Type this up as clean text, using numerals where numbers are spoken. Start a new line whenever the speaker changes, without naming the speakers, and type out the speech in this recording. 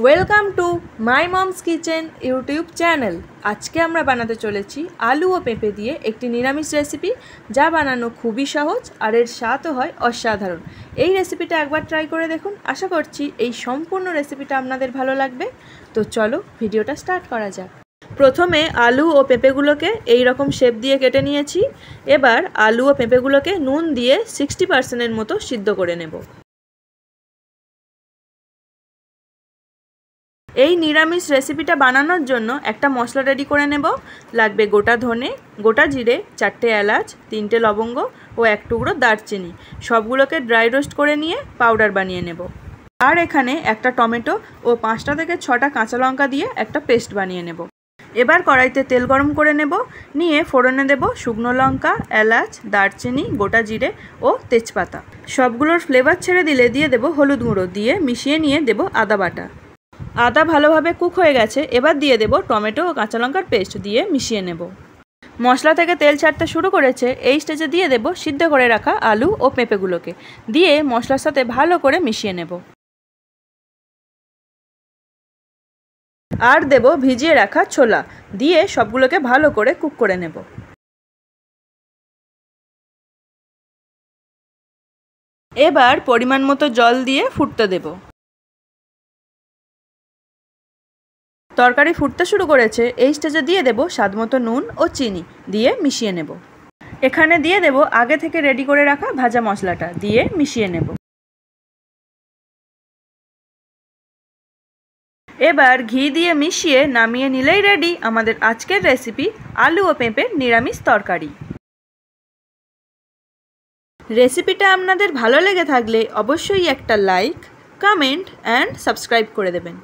Welcome to my moms kitchen YouTube channel. আজকে আমরা বানাতে চলেছি আলু ও পেঁপে দিয়ে একটি নিরামিষ রেসিপি, যা বানানো খুবই সহজ আর এর স্বাদও হয় অসাধারণ। এই রেসিপিটা একবার ট্রাই করে দেখুন, আশা করছি এই সম্পূর্ণ রেসিপিটা আপনাদের ভালো লাগবে। তো চলো ভিডিওটা স্টার্ট করা যাক। প্রথমে আলু ও পেঁপেগুলোকে এই রকম শেপ দিয়ে কেটে নিয়েছি। এবার আলু ও পেঁপেগুলোকে নুন দিয়ে 60% মতো সিদ্ধ করে নেব। এই নিরামিষ রেসিপিটা বানানোর জন্য একটা মশলা রেডি করে নেব। লাগবে গোটা ধনে, গোটা জিরে, 4টে এলাচ, 3টে লবঙ্গ ও 1 টুকরো দারচিনি। সবগুলোকে ড্রাই রোস্ট করে নিয়ে পাউডার বানিয়ে নেব। আর এখানে একটা টমেটো ও 5টা থেকে 6টা কাঁচা লঙ্কা দিয়ে একটা পেস্ট বানিয়ে নেব। এবার কড়াইতে তেল গরম করে নেব। নিয়ে ফোড়নে দেব শুকনো লঙ্কা, এলাচ, দারচিনি, গোটা জিরে ও তেজপাতা। সবগুলোর ফ্লেভার ছেড়ে দিলে দিয়ে দেব হলুদ গুঁড়ো, দিয়ে মিশিয়ে নিয়ে দেব আদা বাটা। আদা ভালোভাবে কুক হয়ে গেছে, এবার দিয়ে দেব টমেটো ও কাঁচা লঙ্কার পেস্ট, দিয়ে মিশিয়ে নেব। মশলা থেকে তেল ছাড়তে শুরু করেছে, এই স্টেজে দিয়ে দেব সিদ্ধ করে রাখা আলু ও পেঁপেগুলোকে, দিয়ে মশলার সাথে ভালো করে মিশিয়ে নেব। আর দেব ভিজিয়ে রাখা ছোলা, দিয়ে সবগুলোকে ভালো করে কুক করে নেব। এবার পরিমাণ মতো জল দিয়ে ফুটতে দেব। তরকারি ফুটতে শুরু করেছে, এই স্টেজে দিয়ে দেব স্বাদমতো নুন ও চিনি, দিয়ে মিশিয়ে নেব। এখানে দিয়ে দেব আগে থেকে রেডি করে রাখা ভাজা মশলাটা, দিয়ে মিশিয়ে নেব। এবার ঘি দিয়ে মিশিয়ে নামিয়ে নিলেই রেডি আমাদের আজকের রেসিপি আলু ও পেঁপের নিরামিষ তরকারি। রেসিপিটা আপনাদের ভালো লেগে থাকলে অবশ্যই একটা লাইক, কমেন্ট অ্যান্ড সাবস্ক্রাইব করে দেবেন।